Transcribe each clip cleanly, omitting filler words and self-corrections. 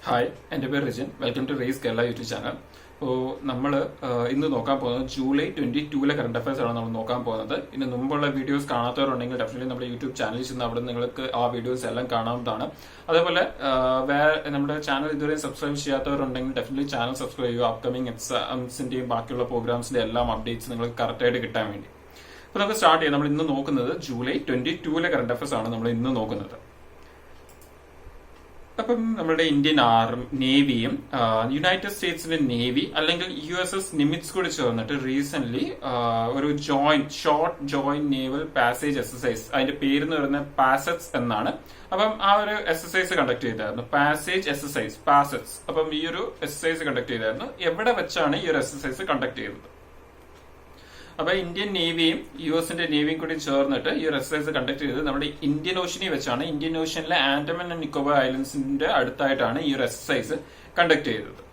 Hi, എൻ്റെ പേര് Rijin. Welcome to race Kerala YouTube channel. അപ്പോൾ നമ്മൾ ഇന്ന് നോക്കാൻ പോകുന്നത് ജൂലൈ 22 കറണ്ട് അഫയേഴ്സ് ആണ് നമ്മൾ നോക്കാൻ പോകുന്നത്. ഇതിന് മുമ്പുള്ള വീഡിയോസ് കാണാത്തവരുണ്ടെങ്കിൽ ഡെഫിനറ്റ്ലി നമ്മുടെ യൂട്യൂബ് ചാനലിൽ ചെന്ന് അവിടെ നിങ്ങൾക്ക് ആ വീഡിയോസ് എല്ലാം കാണാവുന്നതാണ്. അതേപോലെ നമ്മുടെ ചാനൽ ഇതുവരെ സബ്സ്ക്രൈബ് ചെയ്യാത്തവരുണ്ടെങ്കിൽ ഡെഫിനറ്റ്ലി ചാനൽ സബ്സ്ക്രൈബ് ചെയ്യുക. അപ്കമിംഗ് എക്സാംസിന്റെയും ബാക്കിയുള്ള പ്രോഗ്രാംസിന്റെ എല്ലാം അപ്ഡേറ്റ്സ് നിങ്ങൾക്ക് കറക്റ്റായിട്ട് കിട്ടാൻ വേണ്ടി. അപ്പോൾ നമുക്ക് സ്റ്റാർട്ട് ചെയ്യാം. നമ്മൾ ഇന്ന് നോക്കുന്നത് ജൂലൈ 22 കറണ്ട് അഫയേഴ്സ് ആണ് നമ്മൾ ഇന്ന് നോക്കുന്നത്. അപ്പം നമ്മുടെ ഇന്ത്യൻ നേവിയും യുണൈറ്റഡ് സ്റ്റേറ്റ്സിന്റെ നേവി അല്ലെങ്കിൽ USS നിമിറ്റ്സ് കൂടി ചേർന്നിട്ട് റീസെന്റ് ഒരു short joint naval passage exercise, അതിന്റെ പേര് എന്ന് പറയുന്നത് പാസറ്റ്സ് എന്നാണ്. അപ്പം ആ ഒരു എക്സസൈസ് കണ്ടക്ട് ചെയ്തായിരുന്നു, പാസേജ് എക്സസൈസ് പാസറ്റ്സ്. അപ്പം ഈ ഒരു എക്സസൈസ് കണ്ടക്ട് ചെയ്തായിരുന്നു. എവിടെ വെച്ചാണ് ഈ ഒരു എക്സസൈസ് കണ്ടക്ട് ചെയ്തത്? അപ്പൊ ഇന്ത്യൻ നേവിയും US നേവിയും കൂടി ചേർന്നിട്ട് ഈ ഒരു എക്സസൈസ് കണ്ടക്ട് ചെയ്തത് നമ്മുടെ ഇന്ത്യൻ ഓഷ്യനിൽ വെച്ചാണ്. ഇന്ത്യൻ ഓഷ്യനിലെ ആൻഡമാൻ ആൻഡ് നിക്കോബാർ ഐലൻഡ്സിന്റെ അടുത്തായിട്ടാണ് ഈ ഒരു എക്സസൈസ് കണ്ടക്ട് ചെയ്തത്.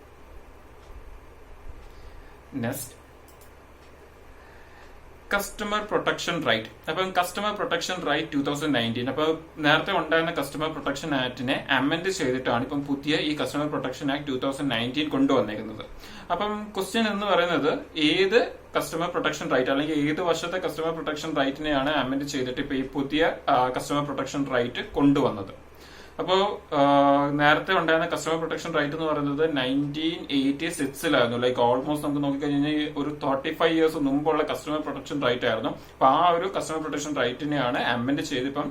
Next, customer protection right. അപ്പം കസ്റ്റമർ പ്രൊട്ടക്ഷൻ റൈറ്റ് 2019, അപ്പൊ നേരത്തെ ഉണ്ടായിരുന്ന കസ്റ്റമർ പ്രൊട്ടക്ഷൻ ആക്ടിനെ അമെൻഡ് ചെയ്തിട്ടാണ് ഇപ്പം പുതിയ ഈ കസ്റ്റമർ പ്രൊട്ടക്ഷൻ ആക്ട് 2019 കൊണ്ടുവന്നിരിക്കുന്നത്. അപ്പം ക്വസ്റ്റ്യൻ എന്ന് പറയുന്നത് ഏത് കസ്റ്റമർ പ്രൊട്ടക്ഷൻ റൈറ്റ് അല്ലെങ്കിൽ ഏത് വർഷത്തെ കസ്റ്റമർ പ്രൊട്ടക്ഷൻ റൈറ്റിനെയാണ് അമെൻഡ് ചെയ്തിട്ട് ഇപ്പൊ ഈ പുതിയ കസ്റ്റമർ പ്രൊട്ടക്ഷൻ റൈറ്റ് കൊണ്ടുവന്നത്? അപ്പോ നേരത്തെ ഉണ്ടായിരുന്ന കസ്റ്റമർ പ്രൊട്ടക്ഷൻ റൈറ്റ് എന്ന് പറയുന്നത് 1986 ലൈക്ക് ഓൾമോസ്റ്റ് നമുക്ക് നോക്കിക്കഴിഞ്ഞാൽ ഒരു 35 ഇയേഴ്സ് മുമ്പുള്ള കസ്റ്റമർ പ്രൊട്ടക്ഷൻ റൈറ്റ് ആയിരുന്നു. അപ്പൊ ആ ഒരു കസ്റ്റമർ പ്രൊട്ടക്ഷൻ റൈറ്റിനെയാണ് അമെൻഡ് ചെയ്ത് ഇപ്പം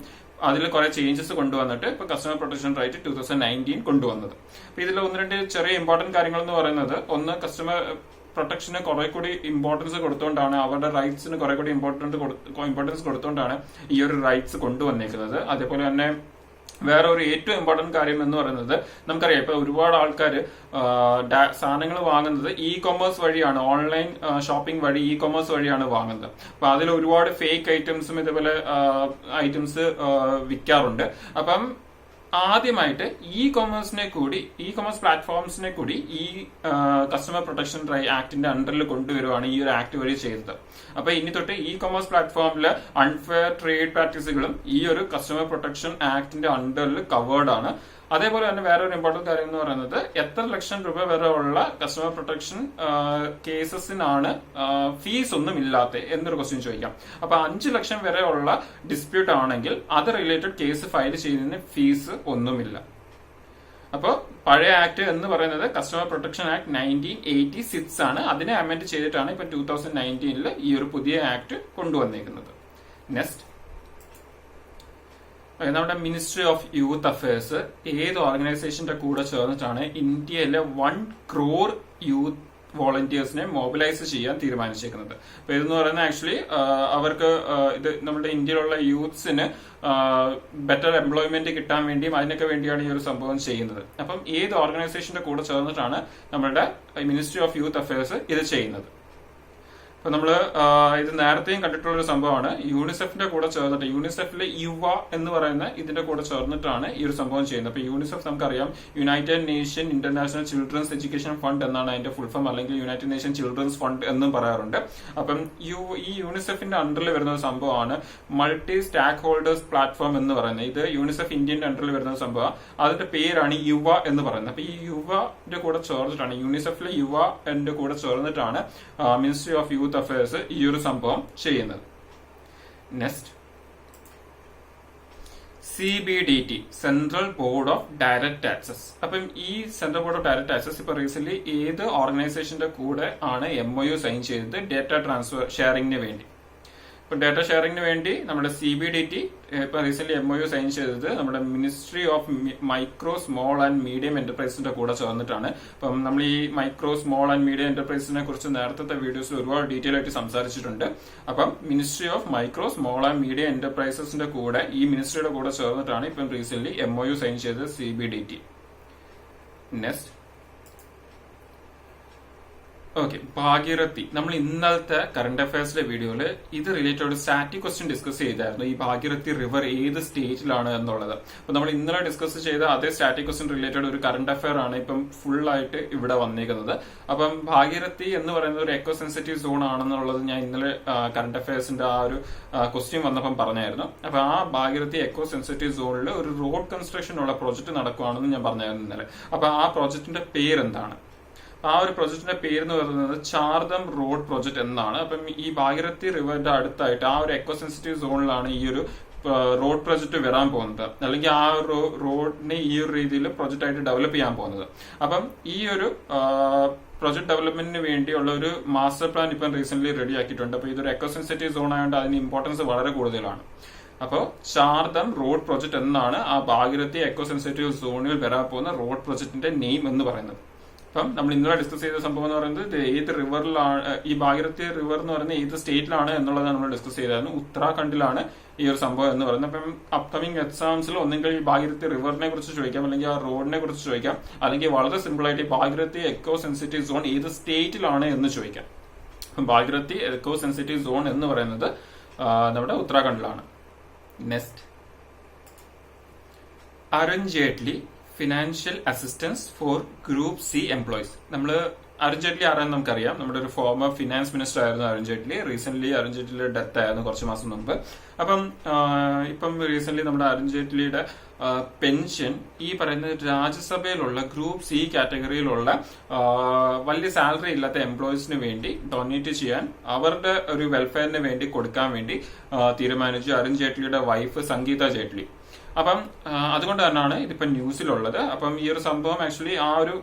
അതിൽ കുറെ ചേഞ്ചസ് കൊണ്ടുവന്നിട്ട് ഇപ്പൊ കസ്റ്റമർ പ്രൊട്ടക്ഷൻ റൈറ്റ് 2019 കൊണ്ടുവന്നത്. അപ്പൊ ഇതിൽ ഒന്ന് രണ്ട് ചെറിയ ഇമ്പോർട്ടന്റ് കാര്യങ്ങൾ എന്ന് പറയുന്നത്, ഒന്ന് കസ്റ്റമർ പ്രൊട്ടക്ഷന് കുറെ കൂടി ഇമ്പോർട്ടൻസ് കൊടുത്തുകൊണ്ടാണ്, അവരുടെ റൈറ്റ്സിന് കുറെ കൂടി ഇമ്പോർട്ടൻസ് കൊടുത്തുകൊണ്ടാണ് ഈ ഒരു റൈറ്റ്സ് കൊണ്ടുവന്നേക്കുന്നത്. അതേപോലെ തന്നെ വേറെ ഒരു ഏറ്റവും ഇമ്പോർട്ടന്റ് കാര്യം എന്ന് പറയുന്നത്, നമുക്കറിയാം ഇപ്പൊ ഒരുപാട് ആൾക്കാർ സാധനങ്ങൾ വാങ്ങുന്നത് കൊമേഴ്സ് വഴിയാണ്, ഓൺലൈൻ ഷോപ്പിംഗ് വഴി കൊമേഴ്സ് വഴിയാണ് വാങ്ങുന്നത്. അപ്പൊ അതിൽ ഒരുപാട് ഫേക്ക് ഐറ്റംസും ഇതുപോലെ ഐറ്റംസ് വിൽക്കാറുണ്ട്. അപ്പം ആദ്യമായിട്ട് കൊമേഴ്സ് പ്ലാറ്റ്ഫോംസിനെ കൂടി ഈ കസ്റ്റമർ പ്രൊട്ടക്ഷൻ ആക്ടിന്റെ അണ്ടറിൽ കൊണ്ടുവരുവാണ് ഈ ഒരു ആക്ട് വഴി ചെയ്തത്. അപ്പൊ ഇനി തൊട്ട് കൊമേഴ്സ് പ്ലാറ്റ്ഫോമില് അൺഫെയർ ട്രേഡ് പ്രാക്ടീസുകളും ഈ ഒരു കസ്റ്റമർ പ്രൊട്ടക്ഷൻ ആക്ടിന്റെ അണ്ടറിൽ കവേർഡ് ആണ്. അതേപോലെ തന്നെ വേറൊരു ഇമ്പോർട്ടന്റ് കാര്യം എന്ന് പറയുന്നത്, എത്ര ലക്ഷം രൂപ വരെ ഉള്ള കസ്റ്റമർ പ്രൊട്ടക്ഷൻ കേസസിനാണ് ഫീസ് ഒന്നും ഇല്ലാത്ത എന്നൊരു ക്വസ്റ്റ്യൻ ചോദിക്കാം. അപ്പൊ 5 ലക്ഷം വരെ ഉള്ള ഡിസ്പ്യൂട്ട് ആണെങ്കിൽ അത് റിലേറ്റഡ് കേസ് ഫയൽ ചെയ്യുന്നതിന് ഫീസ് ഒന്നുമില്ല. അപ്പോൾ പഴയ ആക്ട് എന്ന് പറയുന്നത് കസ്റ്റമർ പ്രൊട്ടക്ഷൻ ആക്ട് 1986 ആണ്. അതിനെ അമെൻഡ് ചെയ്തിട്ടാണ് ഇപ്പൊ 2019 ഈ ഒരു പുതിയ ആക്ട് കൊണ്ടുവന്നേക്കുന്നത്. നെക്സ്റ്റ്, നമ്മുടെ മിനിസ്ട്രി ഓഫ് യൂത്ത് അഫയേഴ്സ് ഏത് ഓർഗനൈസേഷന്റെ കൂടെ ചേർന്നിട്ടാണ് ഇന്ത്യയിലെ 1 crore യൂത്ത് വോളണ്ടിയേഴ്സിനെ മൊബിലൈസ് ചെയ്യാൻ തീരുമാനിച്ചേക്കുന്നത്? അപ്പൊ ഇതെന്ന് പറയുന്നത് ആക്ച്വലി അവർക്ക് ഇത് നമ്മുടെ ഇന്ത്യയിലുള്ള യൂത്ത്സിന് ബെറ്റർ എംപ്ലോയ്മെന്റ് കിട്ടാൻ വേണ്ടിയും അതിനൊക്കെ വേണ്ടിയാണ് ഈ ഒരു സംഭവം ചെയ്യുന്നത്. അപ്പം ഏത് ഓർഗനൈസേഷന്റെ കൂടെ ചേർന്നിട്ടാണ് നമ്മുടെ മിനിസ്ട്രി ഓഫ് യൂത്ത് അഫയേഴ്സ് ഇത് ചെയ്യുന്നത്? അപ്പൊ നമ്മള് ഇത് നേരത്തെയും കണ്ടിട്ടുള്ള ഒരു സംഭവമാണ്. യൂണിസെഫിന്റെ കൂടെ ചേർന്നിട്ട്, യൂണിസെഫിലെ യുവ എന്ന് പറയുന്ന ഇതിന്റെ കൂടെ ചേർന്നിട്ടാണ് ഈ ഒരു സംഭവം ചെയ്യുന്നത്. അപ്പൊ യൂണിസെഫ് നമുക്കറിയാം United nation international children's education fund എന്നാണ് അതിന്റെ ഫുൾ ഫോം, അല്ലെങ്കിൽ യുണൈറ്റഡ് നേഷൻ ചിൽഡ്രൻസ് ഫണ്ട് എന്നും പറയാറുണ്ട്. അപ്പം ഈ യൂണിസെഫിന്റെ അണ്ടറിൽ വരുന്ന ഒരു സംഭവമാണ് മൾട്ടി സ്റ്റാക്ക് ഹോൾഡേഴ്സ് പ്ലാറ്റ്ഫോം എന്ന് പറയുന്നത്. ഇത് യൂണിസെഫ് ഇന്ത്യന്റെ അണ്ടറിൽ വരുന്ന ഒരു സംഭവം, അതിന്റെ പേരാണ് യുവ എന്ന് പറയുന്നത്. അപ്പൊ ഈ യുവന്റെ കൂടെ ചേർന്നിട്ടാണ്, യൂണിസെഫിലെ യുവ എന്റെ കൂടെ ചേർന്നിട്ടാണ് മിനിസ്ട്രി ഓഫ് യൂത്ത് അഫയേഴ്സ് ഈ ഒരു സംഭവം ചെയ്യുന്നത്. Next, CBDT central board of direct taxes. അപ്പം ഈ central board of direct taxes ഇപ്പൊ റീസെന്റ് ഏത് ഓർഗനൈസേഷന്റെ കൂടെ ആണ് MOU സൈൻ ചെയ്തത്? ഡേറ്റ ട്രാൻസ്ഫർ ഷെയറിംഗിന് വേണ്ടി. ഇപ്പൊ ഡേറ്റ ഷെയറിംഗിന് വേണ്ടി നമ്മുടെ CBDT ഇപ്പൊ റീസെന്റ് MOU സൈൻ ചെയ്തത് നമ്മുടെ ministry of micro small and medium എന്റർപ്രൈസിന്റെ കൂടെ ചേർന്നിട്ടാണ്. അപ്പം നമ്മൾ ഈ മൈക്രോ സ്മോൾ ആൻഡ് മീഡിയം എന്റർപ്രൈസിനെ കുറിച്ച് നേരത്തെ വീഡിയോസിൽ ഒരുപാട് ഡീറ്റെയിൽ ആയിട്ട് സംസാരിച്ചിട്ടുണ്ട്. അപ്പം ministry of micro small and medium എന്റർപ്രൈസസിന്റെ കൂടെ ഈ മിനിസ്ട്രിയുടെ കൂടെ ചേർന്നിട്ടാണ് ഇപ്പം റീസെന്റ് MOU സൈൻ ചെയ്തത് CBDT. Next, okay, Bhagirathi. നമ്മൾ ഇന്നലത്തെ കറന്റ് അഫയേഴ്സിലെ വീഡിയോയിൽ ഇത് റിലേറ്റഡ് ഒരു സ്റ്റാറ്റിക് ക്വസ്റ്റ്യൻ ഡിസ്കസ് ചെയ്തായിരുന്നു. ഈ ഭാഗീരഥി റിവർ ഏത് സ്റ്റേറ്റിലാണ് എന്നുള്ളത്. അപ്പൊ നമ്മൾ ഇന്നലെ ഡിസ്കസ് ചെയ്ത അതേ സ്റ്റാറ്റിക് ക്വസ്റ്റ്യൻ റിലേറ്റഡ് ഒരു കറന്റ് അഫയർ ആണ് ഇപ്പം ഫുൾ ആയിട്ട് ഇവിടെ വന്നിരിക്കുന്നത്. അപ്പം ഭാഗീരഥി എന്ന് പറയുന്നത് ഒരു എക്കോ സെൻസിറ്റീവ് സോൺ ആണെന്നുള്ളത് ഞാൻ ഇന്നലെ കറന്റ് അഫയേഴ്സിന്റെ ആ ഒരു ക്വസ്റ്റ്യൻ വന്നപ്പം പറഞ്ഞായിരുന്നു. അപ്പൊ ആ ഭാഗീരഥി എക്കോ സെൻസിറ്റീവ് സോണിൽ ഒരു റോഡ് കൺസ്ട്രക്ഷൻ ഉള്ള പ്രോജക്ട് നടക്കുകയാണെന്ന് ഞാൻ പറഞ്ഞായിരുന്നു ഇന്നലെ. അപ്പൊ ആ പ്രോജക്ടിന്റെ പേരെന്താണ്? ആ ഒരു പ്രൊജക്ടിന്റെ പേര് എന്ന് പറയുന്നത് ചാർദം റോഡ് പ്രൊജക്ട് എന്നാണ്. അപ്പം ഈ ഭാഗീരഥി റിവറിന്റെ അടുത്തായിട്ട് ആ ഒരു എക്കോ സെൻസിറ്റീവ് സോണിലാണ് ഈ ഒരു റോഡ് പ്രൊജക്ട് വരാൻ പോകുന്നത്, അല്ലെങ്കിൽ ആ ഒരു റോഡിനെ ഈ ഒരു രീതിയിൽ പ്രൊജക്ട് ആയിട്ട് ഡെവലപ്പ് ചെയ്യാൻ പോകുന്നത്. അപ്പം ഈ ഒരു പ്രൊജക്ട് ഡെവലപ്മെന്റിന് വേണ്ടിയുള്ള ഒരു മാസ്റ്റർ പ്ലാൻ ഇപ്പം റീസെന്റ് റെഡി ആക്കിയിട്ടുണ്ട്. അപ്പൊ ഇതൊരു എക്കോ സെൻസിറ്റീവ് സോൺ ആയതുകൊണ്ട് അതിന് ഇമ്പോർട്ടൻസ് വളരെ കൂടുതലാണ്. അപ്പോൾ ചാർദം റോഡ് പ്രൊജക്ട് എന്നാണ് ആ ഭാഗീരഥി എക്കോ സെൻസിറ്റീവ് സോണിൽ വരാൻ പോകുന്ന റോഡ് പ്രൊജക്ടിന്റെ നെയിം എന്ന് പറയുന്നത്. അപ്പം നമ്മൾ ഇന്നലെ ഡിസ്കസ് ചെയ്ത സംഭവം എന്ന് പറയുന്നത് ഏത് റിവറിലാണ് ഈ ഭാഗീരഥി റിവർ എന്ന് പറയുന്നത് ഏത് സ്റ്റേറ്റിലാണ് എന്നുള്ളതാണ് നമ്മൾ ഡിസ്കസ് ചെയ്തായിരുന്നു. ഉത്തരാഖണ്ഡിലാണ് ഈ ഒരു സംഭവം എന്ന് പറയുന്നത്. അപ്പം അപ്കമിംഗ് എക്സാംസിൽ ഒന്നെങ്കിൽ ഈ ഭാഗീരഥി റിവറിനെ കുറിച്ച് ചോദിക്കാം, അല്ലെങ്കിൽ ആ റോഡിനെ കുറിച്ച് ചോദിക്കാം, അല്ലെങ്കിൽ വളരെ സിമ്പിൾ ആയിട്ട് ഈ ഭാഗീരഥി എക്കോ സെൻസിറ്റീവ് സോൺ ഏത് സ്റ്റേറ്റിലാണ് എന്ന് ചോദിക്കാം. അപ്പം ഭാഗീരഥി എക്കോ സെൻസിറ്റീവ് സോൺ എന്ന് പറയുന്നത് നമ്മുടെ ഉത്തരാഖണ്ഡിലാണ്. Next, Arun Jaitley financial assistance for group C employees. നമ്മൾ അരുൺ ജെയ്റ്റ്ലി ആരാന്ന് നമുക്കറിയാം. നമ്മുടെ ഒരു ഫോർമർ ഫിനാൻസ് മിനിസ്റ്റർ ആയിരുന്നു അരുൺ ജെയ്റ്റ്ലി. റീസെന്റ് അരുൺ ജെയ്റ്റ്ലിയുടെ ഡെത്ത് ആയിരുന്നു കുറച്ച് മാസം മുമ്പ്. അപ്പം ഇപ്പം റീസെന്റ് നമ്മുടെ അരുൺ ജെയ്റ്റ്ലിയുടെ പെൻഷൻ ഈ പറയുന്ന രാജ്യസഭയിലുള്ള ഗ്രൂപ്പ് സി കാറ്റഗറിയിലുള്ള വലിയ സാലറി ഇല്ലാത്ത എംപ്ലോയീസിന് വേണ്ടി ഡൊണേറ്റ് ചെയ്യാൻ, അവരുടെ ഒരു വെൽഫെയറിന് വേണ്ടി കൊടുക്കാൻ വേണ്ടി തീരുമാനിച്ചു അരുൺ ജെയ്റ്റ്ലിയുടെ വൈഫ് സംഗീത ജെയ്റ്റ്ലി. അപ്പം അതുകൊണ്ട് തന്നെയാണ് ഇതിപ്പോ ന്യൂസിലുള്ളത്. അപ്പം ഈ ഒരു സംഭവം ആക്ച്വലി ആ ഒരു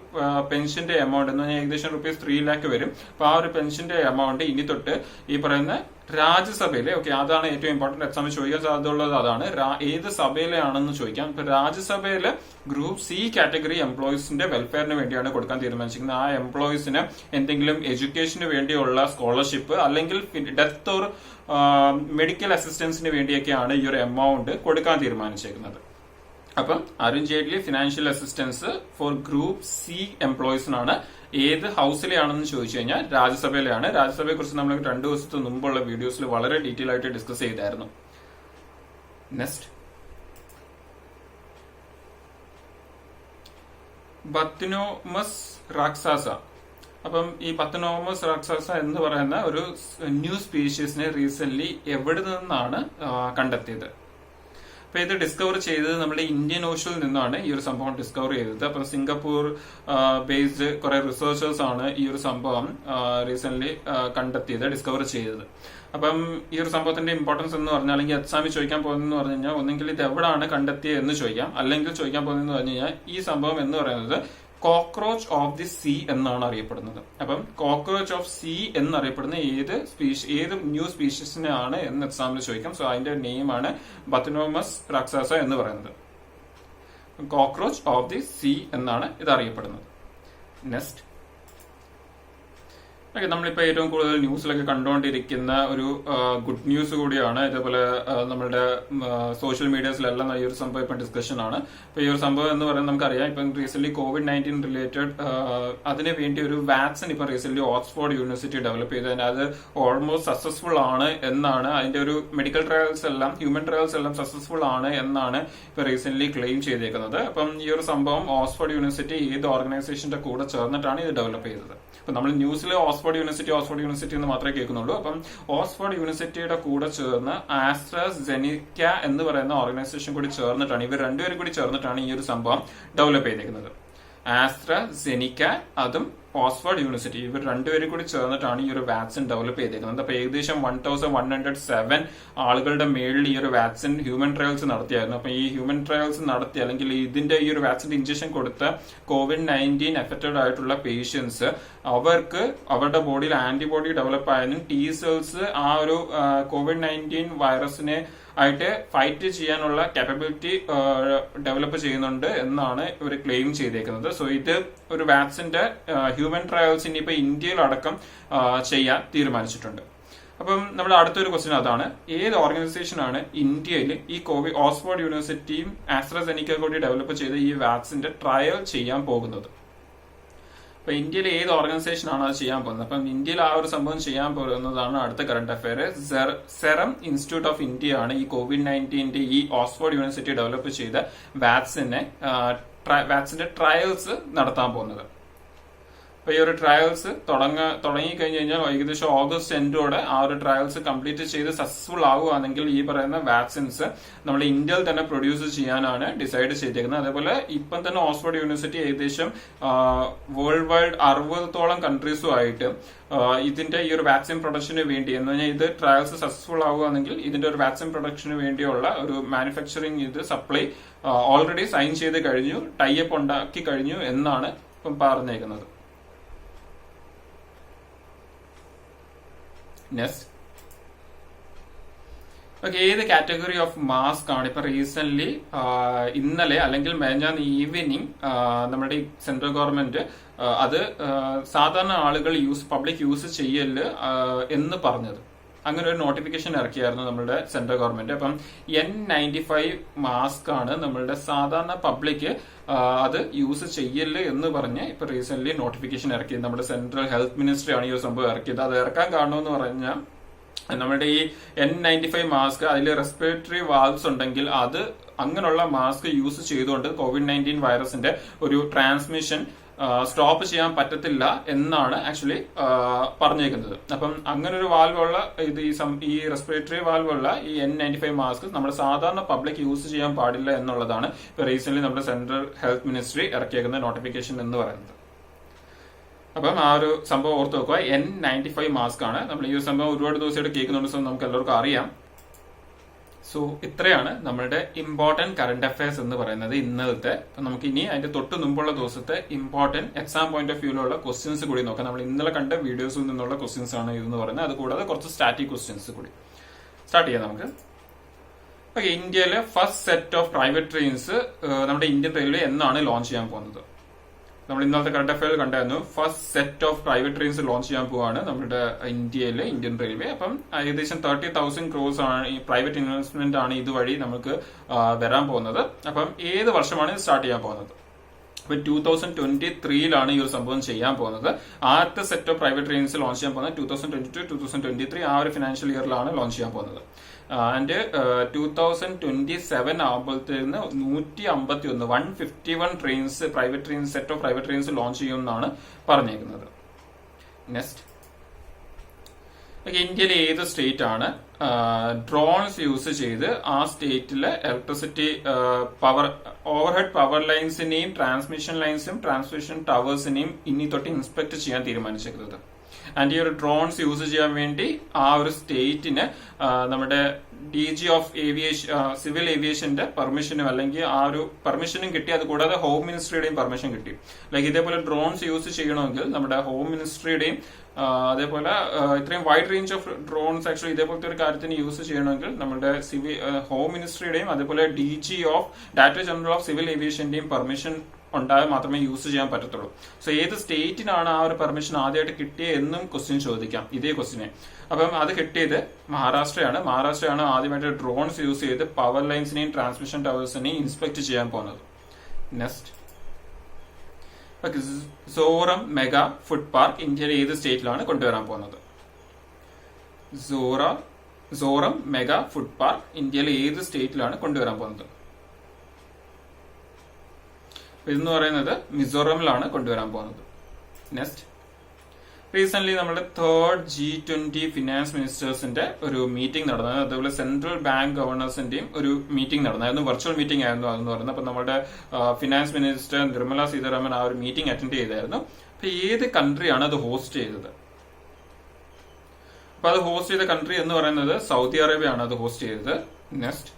പെൻഷന്റെ എമൗണ്ട് എന്ന് പറഞ്ഞാൽ ഏകദേശം ₹3 lakh വരും. അപ്പൊ ആ ഒരു പെൻഷന്റെ എമൗണ്ട് ഇനി തൊട്ട് ഈ പറയുന്ന രാജ്യസഭയിലെ, ഓക്കെ, അതാണ് ഏറ്റവും ഇമ്പോർട്ടന്റ് എക്സാമിൽ ചോദിക്കാൻ സാധ്യതയുള്ളത്. അതാണ് ഏത് സഭയിലാണെന്ന് ചോദിക്കാം. ഇപ്പൊ രാജ്യസഭയിലെ ഗ്രൂപ്പ് സി കാറ്റഗറി എംപ്ലോയീസിന്റെ വെൽഫെയറിന് വേണ്ടിയാണ് കൊടുക്കാൻ തീരുമാനിച്ചിരിക്കുന്നത്. ആ എംപ്ലോയീസിന് എന്തെങ്കിലും എഡ്യൂക്കേഷന് വേണ്ടിയുള്ള സ്കോളർഷിപ്പ് അല്ലെങ്കിൽ ഡെത്ത് ഓർ മെഡിക്കൽ അസിസ്റ്റൻസിന് വേണ്ടിയൊക്കെയാണ് ഈ ഒരു എമൗണ്ട് കൊടുക്കാൻ തീരുമാനിച്ചേക്കുന്നത്. അപ്പം Arun Jaitley financial assistance for group C എംപ്ലോയീസിനാണ്. ഏത് ഹൗസിലെയാണെന്ന് ചോദിച്ചു കഴിഞ്ഞാൽ രാജ്യസഭയിലെയാണ്. രാജ്യസഭയെ കുറിച്ച് നമ്മൾ 2 ദിവസത്തെ മുമ്പുള്ള വീഡിയോസിൽ വളരെ ഡീറ്റെയിൽ ആയിട്ട് ഡിസ്കസ് ചെയ്തായിരുന്നു. നെക്സ്റ്റ്, ബത്നോമസ് റാക്സാസ. അപ്പം ഈ ബത്നോമസ് റാക്സാസ എന്ന് പറയുന്ന ഒരു ന്യൂ സ്പീഷീസിനെ റീസെന്റ് എവിടെ നിന്നാണ് കണ്ടെത്തിയത്? അപ്പൊ ഇത് ഡിസ്കവർ ചെയ്തത് നമ്മുടെ ഇന്ത്യൻ ഓഷനിൽ നിന്നാണ് ഈ ഒരു സംഭവം ഡിസ്കവർ ചെയ്തത്. അപ്പൊ സിംഗപ്പൂർ ബേസ്ഡ് കുറെ റിസർച്ചേഴ്സ് ആണ് ഈ ഒരു സംഭവം റീസെന്റ് കണ്ടെത്തിയത്, ഡിസ്കവർ ചെയ്തത്. അപ്പം ഈ ഒരു സംഭവത്തിന്റെ ഇമ്പോർട്ടൻസ് എന്ന് പറഞ്ഞാൽ, അല്ലെങ്കിൽ എക്സാമിൽ ചോദിക്കാൻ പോകുന്നതെന്ന് പറഞ്ഞു കഴിഞ്ഞാൽ ഒന്നെങ്കിൽ ഇത് എവിടെയാണ് കണ്ടെത്തിയത് എന്ന് ചോദിക്കാം, അല്ലെങ്കിൽ ചോദിക്കാൻ പോകുന്നതെന്ന് പറഞ്ഞു കഴിഞ്ഞാൽ ഈ സംഭവം എന്ന് പറയുന്നത് കോക്രോച്ച് ഓഫ് ദി സീ എന്നാണ് അറിയപ്പെടുന്നത്. അപ്പം കോക്രോച്ച് ഓഫ് സീ എന്നറിയപ്പെടുന്ന ഏത് ന്യൂ സ്പീഷീസിനാണ് എന്ന് എക്സാമിൽ ചോദിക്കാം. സോ അതിന്റെ നെയിമാണ് ബത്നോമസ് റാക്സാസ എന്ന് പറയുന്നത്. കോക്രോച്ച് ഓഫ് ദി സീ എന്നാണ് ഇത് അറിയപ്പെടുന്നത്. നെക്സ്റ്റ്, ഓക്കെ, നമ്മളിപ്പോ ഏറ്റവും കൂടുതൽ ന്യൂസിലൊക്കെ കണ്ടുകൊണ്ടിരിക്കുന്ന ഒരു ഗുഡ് ന്യൂസ് കൂടിയാണ്. ഇതേപോലെ നമ്മളുടെ സോഷ്യൽ മീഡിയസിലെല്ലാം ഈ ഒരു സംഭവം ഇപ്പം ഡിസ്കഷൻ ആണ്. ഇപ്പൊ ഈ ഒരു സംഭവം എന്ന് പറയുന്നത് നമുക്കറിയാം, ഇപ്പം റീസെന്റ് COVID-19 റിലേറ്റഡ് അതിന് വേണ്ടി ഒരു വാക്സിൻ ഇപ്പം റീസെന്റ് ഓക്സ്ഫോർഡ് യൂണിവേഴ്സിറ്റി ഡെവലപ്പ് ചെയ്തത്. അത് ഓൾമോസ്റ്റ് സക്സസ്ഫുൾ ആണ് എന്നാണ് അതിന്റെ ഒരു മെഡിക്കൽ ട്രയൽസ് എല്ലാം, ഹ്യൂമൻ ട്രയൽസ് എല്ലാം സക്സസ്ഫുൾ ആണ് എന്നാണ് ഇപ്പൊ റീസെന്റ് ക്ലെയിം ചെയ്തേക്കുന്നത്. അപ്പം ഈ ഒരു സംഭവം ഓക്സ്ഫോർഡ് യൂണിവേഴ്സിറ്റി ഏത് ഓർഗനൈസേഷന്റെ കൂടെ ചേർന്നിട്ടാണ് ഇത് ഡെവലപ്പ് ചെയ്തത്? അപ്പൊ നമ്മൾ ന്യൂസിൽ ഓക്സ്ഫോർഡ് യൂണിവേഴ്സിറ്റി എന്ന് മാത്രമേ കേൾക്കുന്നുള്ളൂ. അപ്പം ഓക്സ്ഫോർഡ് യൂണിവേഴ്സിറ്റിയുടെ കൂടെ ചേർന്ന് ആസ്ട്രാസെനിക്ക എന്ന് പറയുന്ന ഓർഗനൈസേഷൻ കൂടി ചേർന്നിട്ടാണ്, ഇവർ രണ്ടുപേരും കൂടി ചേർന്നിട്ടാണ് ഈ ഒരു സംഭവം ഡെവലപ്പ് ചെയ്തിരിക്കുന്നത്. ആസ്ട്രാസെനിക്ക അതും ഓക്സ്ഫോർഡ് യൂണിവേഴ്സിറ്റി, ഇവർ രണ്ടുപേരും കൂടി ചേർന്നിട്ടാണ് ഈ ഒരു വാക്സിൻ ഡെവലപ്പ് ചെയ്തിരിക്കുന്നത്. അപ്പൊ ഏകദേശം 1107 ആളുകളുടെ മേളിൽ ഈ ഒരു വാക്സിൻ ഹ്യൂമൻ ട്രയൽസ് നടത്തിയായിരുന്നു. അപ്പൊ ഈ ഹ്യൂമൻ ട്രയൽസ് നടത്തി, അല്ലെങ്കിൽ ഇതിന്റെ ഈ ഒരു വാക്സിന്റെ ഇഞ്ചക്ഷൻ കൊടുത്ത COVID-19 എഫക്റ്റഡ് ആയിട്ടുള്ള പേഷ്യൻസ്, അവർക്ക് അവരുടെ ബോഡിയിൽ ആന്റിബോഡി ഡെവലപ്പ് ആയതിനും T സെൽസ് ആ ഒരു COVID-19 വൈറസിനെ ആയിട്ട് ഫൈറ്റ് ചെയ്യാനുള്ള കാപ്പബിലിറ്റി ഡെവലപ്പ് ചെയ്യുന്നുണ്ട് എന്നാണ് ഇവർ ക്ലെയിം ചെയ്തേക്കുന്നത്. സോ ഇത് ഒരു വാക്സിന്റെ ഹ്യൂമൻ ട്രയൽസ് ഇനിയിപ്പോ ഇന്ത്യയിലടക്കം ചെയ്യാൻ തീരുമാനിച്ചിട്ടുണ്ട്. അപ്പം നമ്മുടെ അടുത്തൊരു ക്വസ്റ്റ്യൻ അതാണ്, ഏത് ഓർഗനൈസേഷൻ ആണ് ഇന്ത്യയിൽ ഈ ഓക്സ്ഫോർഡ് യൂണിവേഴ്സിറ്റിയും ആസ്ട്രാസെനിക്ക കൂടി ഡെവലപ്പ് ചെയ്ത ഈ വാക്സിന്റെ ട്രയൽ ചെയ്യാൻ പോകുന്നത്? അപ്പൊ ഇന്ത്യയിലെ ഏത് ഓർഗനൈസേഷൻ ആണ് അത് ചെയ്യാൻ പോകുന്നത്? അപ്പം ഇന്ത്യയിൽ ആ ഒരു സംഭവം ചെയ്യാൻ പോകുന്നതാണ് അടുത്ത current affair. Serum institute of India ആണ് ഈ COVID-19 ഈ ഓക്സ്ഫോർഡ് യൂണിവേഴ്സിറ്റി ഡെവലപ്പ് ചെയ്ത വാക്സിന്റെ ട്രയൽസ് നടത്താൻ പോകുന്നത്. അപ്പൊ ഈ ഒരു ട്രയൽസ് തുടങ്ങി കഴിഞ്ഞു കഴിഞ്ഞാൽ ഏകദേശം ഓഗസ്റ്റ് എൻഡോടെ ആ ഒരു ട്രയൽസ് കംപ്ലീറ്റ് ചെയ്ത് സക്സസ്ഫുൾ ആവുകയാണെങ്കിൽ ഈ പറയുന്ന വാക്സിൻസ് നമ്മുടെ ഇന്ത്യയിൽ തന്നെ പ്രൊഡ്യൂസ് ചെയ്യാനാണ് ഡിസൈഡ് ചെയ്തിരിക്കുന്നത്. അതേപോലെ ഇപ്പം തന്നെ ഓക്സ്ഫോർഡ് യൂണിവേഴ്സിറ്റി ഏകദേശം വേൾഡ് വൈഡ് 60ഓളം കൺട്രീസുമായിട്ട് ഇതിന്റെ ഈ ഒരു വാക്സിൻ പ്രൊഡക്ഷന് വേണ്ടി എന്ന് പറഞ്ഞാൽ ഇത് ട്രയൽസ് സക്സസ്ഫുൾ ആവുകയാണെങ്കിൽ ഇതിന്റെ ഒരു വാക്സിൻ പ്രൊഡക്ഷന് വേണ്ടിയുള്ള ഒരു മാനുഫാക്ചറിങ് ഇത് സപ്ലൈ ഓൾറെഡി സൈൻ ചെയ്ത് കഴിഞ്ഞു, ടൈപ്പ് ഉണ്ടാക്കി കഴിഞ്ഞു എന്നാണ് ഇപ്പം പറഞ്ഞേക്കുന്നത്. നെക്സ്റ്റ്, ഓക്കെ, ഏത് കാറ്റഗറി ഓഫ് മാസ്ക് ആണ് ഇപ്പൊ റീസെന്റ് ഇന്നലെ അല്ലെങ്കിൽ മെഞ്ഞാന്ന് ഈവനിങ് നമ്മുടെ സെൻട്രൽ ഗവൺമെന്റ് അത് സാധാരണ ആളുകൾ പബ്ലിക് യൂസ് ചെയ്യല് എന്ന് പറഞ്ഞത്? അങ്ങനെ ഒരു നോട്ടിഫിക്കേഷൻ ഇറക്കിയായിരുന്നു നമ്മുടെ സെൻട്രൽ ഗവൺമെന്റ്. അപ്പം N95 മാസ്ക് ആണ് നമ്മളുടെ സാധാരണ പബ്ലിക് അത് യൂസ് ചെയ്യല് എന്ന് പറഞ്ഞ് ഇപ്പൊ റീസെന്റ് നോട്ടിഫിക്കേഷൻ ഇറക്കിയത് നമ്മുടെ സെൻട്രൽ ഹെൽത്ത് മിനിസ്ട്രി ആണ് ഈ ഒരു സംഭവം ഇറക്കിയത്. അത് ഇറക്കാൻ കാരണമെന്ന് പറഞ്ഞാൽ നമ്മുടെ ഈ N95 മാസ്ക് അതിൽ റെസ്പിറേറ്ററി വാൽവ്സ് ഉണ്ടെങ്കിൽ അത് അങ്ങനെയുള്ള മാസ്ക് യൂസ് ചെയ്തുകൊണ്ട് COVID-19 വൈറസിന്റെ ഒരു ട്രാൻസ്മിഷൻ സ്റ്റോപ്പ് ചെയ്യാൻ പറ്റത്തില്ല എന്നാണ് ആക്ച്വലി പറഞ്ഞേക്കുന്നത്. അപ്പം അങ്ങനെ ഒരു വാൽവുള്ള ഈ റെസ്പിറേറ്ററി വാൽവുള്ള ഈ N95 മാസ്ക് നമ്മുടെ സാധാരണ പബ്ലിക് യൂസ് ചെയ്യാൻ പാടില്ല എന്നുള്ളതാണ് ഇപ്പൊ റീസെന്റ് നമ്മുടെ സെൻട്രൽ ഹെൽത്ത് മിനിസ്ട്രി ഇറക്കിയേക്കുന്ന നോട്ടിഫിക്കേഷൻ എന്ന് പറയുന്നത്. അപ്പം ആ ഒരു സംഭവം ഓർത്ത് വെക്കുക, N95 മാസ്ക് ആണ്. നമ്മൾ ഈ ഒരു സംഭവം ഒരുപാട് ദിവസമായിട്ട് കേൾക്കുന്നുണ്ട്, നമുക്ക് എല്ലാവർക്കും അറിയാം. സോ ഇത്രയാണ് നമ്മളുടെ ഇമ്പോർട്ടന്റ് കറണ്ട് അഫയേഴ്സ് എന്ന് പറയുന്നത് ഇന്നലത്തെ. അപ്പൊ നമുക്ക് ഇനി അതിന്റെ തൊട്ട് മുമ്പുള്ള ദിവസത്തെ ഇമ്പോർട്ടന്റ് എക്സാം പോയിന്റ് ഓഫ് വ്യൂലുള്ള ക്വസ്റ്റ്യൻസ് കൂടി നോക്കാം. നമ്മൾ ഇന്നലെ കണ്ട വീഡിയോസിൽ നിന്നുള്ള ക്വസ്റ്റ്യൻസ് ആണ് ഇതെന്ന് പറയുന്നത്. അതുകൂടാതെ കുറച്ച് സ്റ്റാറ്റിക് ക്വസ്റ്റ്യൻസ് കൂടി സ്റ്റാർട്ട് ചെയ്യാം നമുക്ക്. ഓക്കെ, ഇന്ത്യയിലെ first set of private trains നമ്മുടെ ഇന്ത്യൻ റെയിൽവേ എന്നാണ് ലോഞ്ച് ചെയ്യാൻ പോകുന്നത്? നമ്മൾ ഇന്നത്തെ കറണ്ട് അഫയർ കണ്ടായിരുന്നു. First set of private trains launch ചെയ്യാൻ പോവാണ് നമ്മുടെ ഇന്ത്യയിലെ ഇന്ത്യൻ റെയിൽവേ. അപ്പം ഏകദേശം 30,000 crores ആണ് ഈ പ്രൈവറ്റ് ഇൻവെസ്റ്റ്മെന്റ് ആണ് ഇതുവഴി നമുക്ക് വരാൻ പോകുന്നത്. അപ്പം ഏത് വർഷമാണ് ഇത് സ്റ്റാർട്ട് ചെയ്യാൻ പോകുന്നത്? അപ്പൊ 2023 ഈ ഒരു സംഭവം ചെയ്യാൻ പോകുന്നത്. ആദ്യത്തെ set of private trains launch ചെയ്യാൻ പോകുന്നത് 2022-2023 ആ ഒരു ഫിനാൻഷ്യൽ ഇയറിലാണ് ലോഞ്ച് ചെയ്യാൻ പോകുന്നത്. And 2027 ആകുമ്പോഴത്തേന് 151 trains set of private trains launch ചെയ്യുമെന്നാണ് പറഞ്ഞേക്കുന്നത്. നെക്സ്റ്റ്, ഇന്ത്യയിലെ ഏത് സ്റ്റേറ്റ് ആണ് ഡ്രോൺസ് യൂസ് ചെയ്ത് ആ സ്റ്റേറ്റിലെ ഇലക്ട്രിസിറ്റി ഓവർഹെഡ് പവർ ലൈൻസിനെയും ട്രാൻസ്മിഷൻ ടവേഴ്സിനെയും ഇനി തൊട്ട് ഇൻസ്പെക്ട് ചെയ്യാൻ തീരുമാനിച്ചിരിക്കുന്നത്? ആൻഡ് ഈ ഒരു ഡ്രോൺസ് യൂസ് ചെയ്യാൻ വേണ്ടി ആ ഒരു സ്റ്റേറ്റിന് നമ്മുടെ DG ഓഫ് ഏവിയേഷൻ സിവിൽ ഏവിയേഷന്റെ പെർമിഷനും അല്ലെങ്കിൽ ആ ഒരു പെർമിഷനും കിട്ടി. അതുകൂടാതെ ഹോം മിനിസ്ട്രിയുടെയും പെർമിഷൻ കിട്ടി. ലൈക്ക് ഇതേപോലെ ഡ്രോൺസ് യൂസ് ചെയ്യണമെങ്കിൽ നമ്മുടെ ഹോം മിനിസ്ട്രിയുടെയും അതേപോലെ ഇത്രയും wide range of drones actually ഇതേപോലത്തെ ഒരു കാര്യത്തിന് യൂസ് ചെയ്യണമെങ്കിൽ നമ്മുടെ ഹോം മിനിസ്ട്രിയുടെയും അതേപോലെ DG of director general of civil ഏവിയേഷന്റെയും പെർമിഷൻ ഉണ്ടായാൽ മാത്രമേ യൂസ് ചെയ്യാൻ പറ്റത്തുള്ളൂ. സോ ഏത് സ്റ്റേറ്റിനാണ് ആ ഒരു പെർമിഷൻ ആദ്യമായിട്ട് കിട്ടിയത് എന്നും ക്വസ്റ്റ്യൻ ചോദിക്കാം, ഇതേ ക്വസ്റ്റ്യനെ. അപ്പം അത് കിട്ടിയത് മഹാരാഷ്ട്രയാണ് ആദ്യമായിട്ട് ഡ്രോൺസ് യൂസ് ചെയ്ത് പവർ ലൈൻസിനെയും ട്രാൻസ്മിഷൻ ടവേഴ്സിനെയും ഇൻസ്പെക്ട് ചെയ്യാൻ പോകുന്നത്. Next, Zoram mega food park ഇന്ത്യയിലെ ഏത് സ്റ്റേറ്റിലാണ് കൊണ്ടുവരാൻ പോകുന്നത്? സോറം മെഗാ ഫുഡ് പാർക്ക് ഇന്ത്യയിലെ ഏത് സ്റ്റേറ്റിലാണ് കൊണ്ടുവരാൻ പോകുന്നത്? ഇതെന്ന് പറയുന്നത് മിസോറമിലാണ് കൊണ്ടുവരാൻ പോകുന്നത്. നെക്സ്റ്റ്, റീസെന്റ് നമ്മുടെ തേർഡ് G20 ഫിനാൻസ് മിനിസ്റ്റേഴ്സിന്റെ ഒരു മീറ്റിംഗ് നടന്നത്. അതുപോലെ സെൻട്രൽ ബാങ്ക് ഗവർണേഴ്സിന്റെയും ഒരു മീറ്റിംഗ് നടന്നായിരുന്നു, വെർച്വൽ മീറ്റിംഗ് ആയിരുന്നു അതെന്ന് പറയുന്നത്. അപ്പൊ നമ്മുടെ ഫിനാൻസ് മിനിസ്റ്റർ നിർമ്മല സീതാരാമൻ ആ ഒരു മീറ്റിംഗ് അറ്റൻഡ് ചെയ്തായിരുന്നു. അപ്പൊ ഏത് കൺട്രിയാണ് അത് ഹോസ്റ്റ് ചെയ്തത്? അപ്പൊ അത് ഹോസ്റ്റ് ചെയ്ത കൺട്രി എന്ന് പറയുന്നത് സൗദി അറേബ്യ ആണ് അത് ഹോസ്റ്റ് ചെയ്തത്. Next,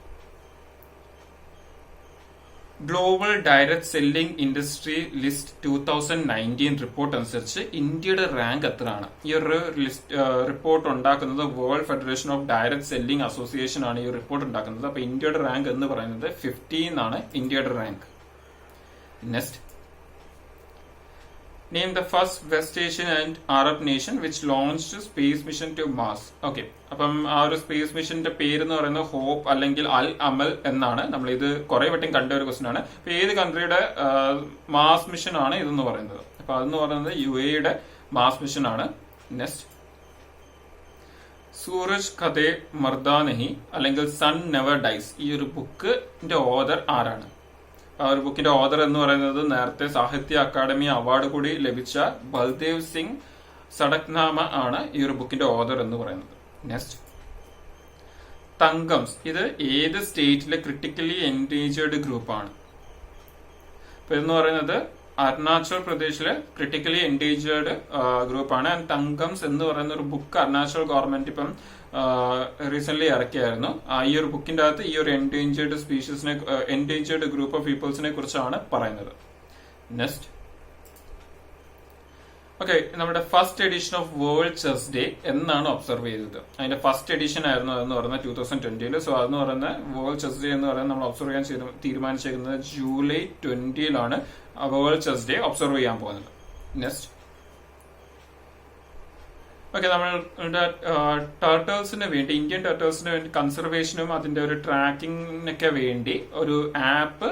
global direct selling industry list 2019 report അനുസരിച്ച് ഇന്ത്യയുടെ റാങ്ക് എത്രയാണ്? ഈ ഒരു റിപ്പോർട്ട് ഉണ്ടാക്കുന്നത് world federation of direct selling association ആണ് ഈ റിപ്പോർട്ട് ഉണ്ടാക്കുന്നത്. അപ്പൊ ഇന്ത്യയുടെ റാങ്ക് എന്ന് പറയുന്നത് 15 ആണ് ഇന്ത്യയുടെ rank. Next, Name the first West Asian and Arab nation which launched space mission to Mars. Okay, അപ്പം ആ ഒരു സ്പേസ് മിഷന്റെ പേര് എന്ന് പറയുന്നത് ഹോപ്പ് അല്ലെങ്കിൽ അൽ അമൽ എന്നാണ്. നമ്മൾ ഇത് കുറെ വട്ടം കണ്ട ഒരു ക്വസ്റ്റൻ ആണ്. അപ്പൊ ഏത് കൺട്രിയുടെ മാസ് മിഷൻ ആണ് ഇതെന്ന് പറയുന്നത്? അപ്പൊ അതെന്ന് പറയുന്നത് UAE മാസ് മിഷൻ ആണ്. നെക്സ്റ്റ്, സൂരജ് ഖതേ മർദാ നഹി അല്ലെങ്കിൽ സൺ നെവർ ഡൈസ്, ഈ ഒരു ബുക്കിന്റെ ഓഥർ ആരാണ്? ആ ഒരു ബുക്കിന്റെ ഓഥർ എന്ന് പറയുന്നത് നേരത്തെ സാഹിത്യ അക്കാദമി അവാർഡ് കൂടി ലഭിച്ച ബൽദേവ് സിംഗ് സഡക്നാമ ആണ് ഈ ഒരു ബുക്കിന്റെ ഓഥർ എന്ന് പറയുന്നത്. നെക്സ്റ്റ്, തങ്കംസ്, ഇത് ഏത് സ്റ്റേറ്റിലെ ക്രിട്ടിക്കലി എൻഡേഞ്ചേർഡ് ഗ്രൂപ്പാണ്? അപ്പൊ ഇതെന്ന് പറയുന്നത് അരുണാചൽ പ്രദേശിലെ ക്രിട്ടിക്കലി എൻഡേഞ്ചേർഡ് ഗ്രൂപ്പാണ്. ആൻഡ് തങ്കംസ് എന്ന് പറയുന്ന ഒരു ബുക്ക് അരുണാചൽ ഗവൺമെന്റ് ഇപ്പം റീസെന്റ് ഇറക്കിയായിരുന്നു. ഈ ഒരു ബുക്കിന്റെ അകത്ത് ഈ ഒരു എൻഡേഞ്ചേർഡ് ഗ്രൂപ്പ് ഓഫ് പീപ്പിൾസിനെ കുറിച്ചാണ് പറയുന്നത്. നെക്സ്റ്റ്, ഓക്കെ, നമ്മുടെ first edition of world chess day എന്നാണ് ഒബ്സർവ് ചെയ്തത്? അതിന്റെ ഫസ്റ്റ് എഡിഷൻ ആയിരുന്നു അതെന്ന് പറയുന്നത് 2020. സോ അതെന്ന് പറയുന്ന വേൾഡ് ചെസ് ഡേ എന്ന് പറയുന്നത് നമ്മൾ ഒബ്സർവ് ചെയ്യാൻ തീരുമാനിച്ചിരിക്കുന്നത് July 20 world chess day observe ചെയ്യാൻ പോകുന്നത്. നെക്സ്റ്റ്, ഓക്കെ, നമ്മളുടെ ടർട്ടിൽസിന് വേണ്ടി, ഇന്ത്യൻ ടർട്ടിൽസിന് വേണ്ടി കൺസർവേഷനും അതിന്റെ ഒരു ട്രാക്കിങ്ങിനൊക്കെ വേണ്ടി ഒരു ആപ്പ്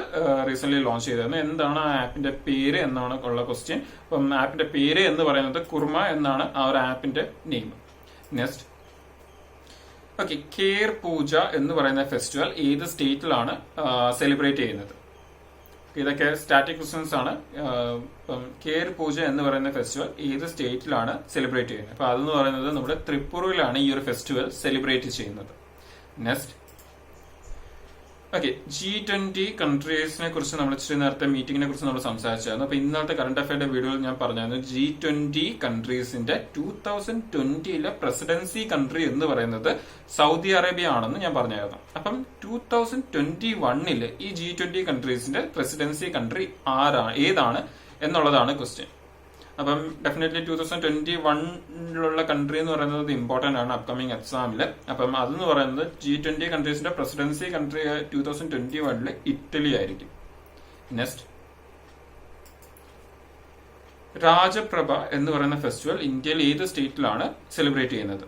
റീസെന്റ് ലോഞ്ച് ചെയ്തിരുന്നു. എന്താണ് ആ ആപ്പിന്റെ പേര് എന്നാണ് ഉള്ള ക്വസ്റ്റ്യൻ. അപ്പം ആപ്പിന്റെ പേര് എന്ന് പറയുന്നത് കുർമ എന്നാണ് ആ ഒരു ആപ്പിന്റെ നെയിം. നെക്സ്റ്റ്, ഓക്കെ, കേർ പൂജ എന്ന് പറയുന്ന ഫെസ്റ്റിവൽ ഏത് സ്റ്റേറ്റിലാണ് സെലിബ്രേറ്റ് ചെയ്യുന്നത്? ഇതൊക്കെ സ്റ്റാറ്റിക് ക്വസ്റ്റ്യൻസ് ആണ്. കേർ പൂജ എന്ന് പറയുന്ന ഫെസ്റ്റിവൽ ഏത് സ്റ്റേറ്റിലാണ് സെലിബ്രേറ്റ് ചെയ്യുന്നത്? അപ്പൊ അതെന്ന് പറയുന്നത് നമ്മുടെ ത്രിപുരയിലാണ് ഈ ഒരു ഫെസ്റ്റിവൽ സെലിബ്രേറ്റ് ചെയ്യുന്നത്. നെക്സ്റ്റ്, ഓക്കെ, G20 കൺട്രീസിനെ കുറിച്ച് നമ്മൾ ഇച്ചിരി നേരത്തെ മീറ്റിംഗിനെ കുറിച്ച് നമ്മൾ സംസാരിച്ചായിരുന്നു. അപ്പൊ ഇന്നത്തെ കറന്റ് അഫയറിന്റെ വീഡിയോയിൽ ഞാൻ പറഞ്ഞായിരുന്നു G20 കൺട്രീസിന്റെ 2020 പ്രസിഡൻസി കൺട്രി എന്ന് പറയുന്നത് സൗദി അറേബ്യ ആണെന്ന് ഞാൻ പറഞ്ഞായിരുന്നു. അപ്പം 2021 ഈ G20 കൺട്രീസിന്റെ പ്രസിഡൻസി കൺട്രി ഏതാണ് എന്നുള്ളതാണ് ക്വസ്റ്റ്യൻ. അപ്പം ഡെഫിനറ്റ്ലി 2021 കൺട്രി എന്ന് പറയുന്നത് ഇമ്പോർട്ടന്റ് ആണ് അപ്കമിങ് എക്സാമില്. അപ്പം അതെന്ന് പറയുന്നത് G20 കൺട്രീസിന്റെ പ്രസിഡൻസി കൺട്രി 2021 ഇറ്റലി ആയിരിക്കും. നെക്സ്റ്റ്, രാജപ്രഭ എന്ന് പറയുന്ന ഫെസ്റ്റിവൽ ഇന്ത്യയിൽ ഏത് സ്റ്റേറ്റിലാണ് സെലിബ്രേറ്റ് ചെയ്യുന്നത്?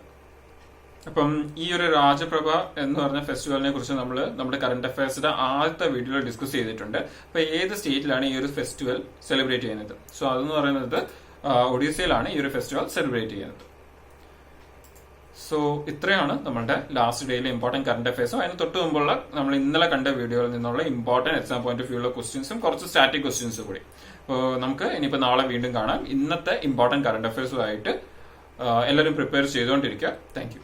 അപ്പം ഈ ഒരു രാജപ്രഭ എന്ന് പറഞ്ഞ ഫെസ്റ്റിവലിനെ കുറിച്ച് നമ്മൾ നമ്മുടെ കറന്റ് അഫയേഴ്സിന്റെ ആദ്യത്തെ വീഡിയോയിൽ ഡിസ്കസ് ചെയ്തിട്ടുണ്ട്. അപ്പൊ ഏത് സ്റ്റേറ്റിലാണ് ഈ ഒരു ഫെസ്റ്റിവൽ സെലിബ്രേറ്റ് ചെയ്യുന്നത്? സോ അതെന്ന് പറയുന്നത് ഒഡീസയിലാണ് ഈ ഒരു ഫെസ്റ്റിവൽ സെലിബ്രേറ്റ് ചെയ്യുന്നത്. സോ ഇത്രയാണ് നമ്മളുടെ ലാസ്റ്റ് ഡേയിലെ ഇമ്പോർട്ടന്റ് കറന്റ് അഫയേഴ്സും അതിന് തൊട്ട് മുമ്പുള്ള നമ്മൾ ഇന്നലെ കണ്ട വീഡിയോയിൽ നിന്നുള്ള important exam point of view ഉള്ള ക്വസ്റ്റ്യൻസും കുറച്ച് സ്റ്റാറ്റിക് ക്വസ്റ്റ്യൻസും കൂടി. അപ്പോൾ നമുക്ക് ഇനിയിപ്പോൾ നാളെ വീണ്ടും കാണാം. ഇന്നത്തെ ഇമ്പോർട്ടന്റ് കറന്റ് അഫയേഴ്സുമായിട്ട് എല്ലാവരും പ്രിപ്പയർ ചെയ്തുകൊണ്ടിരിക്കുക. Thank you.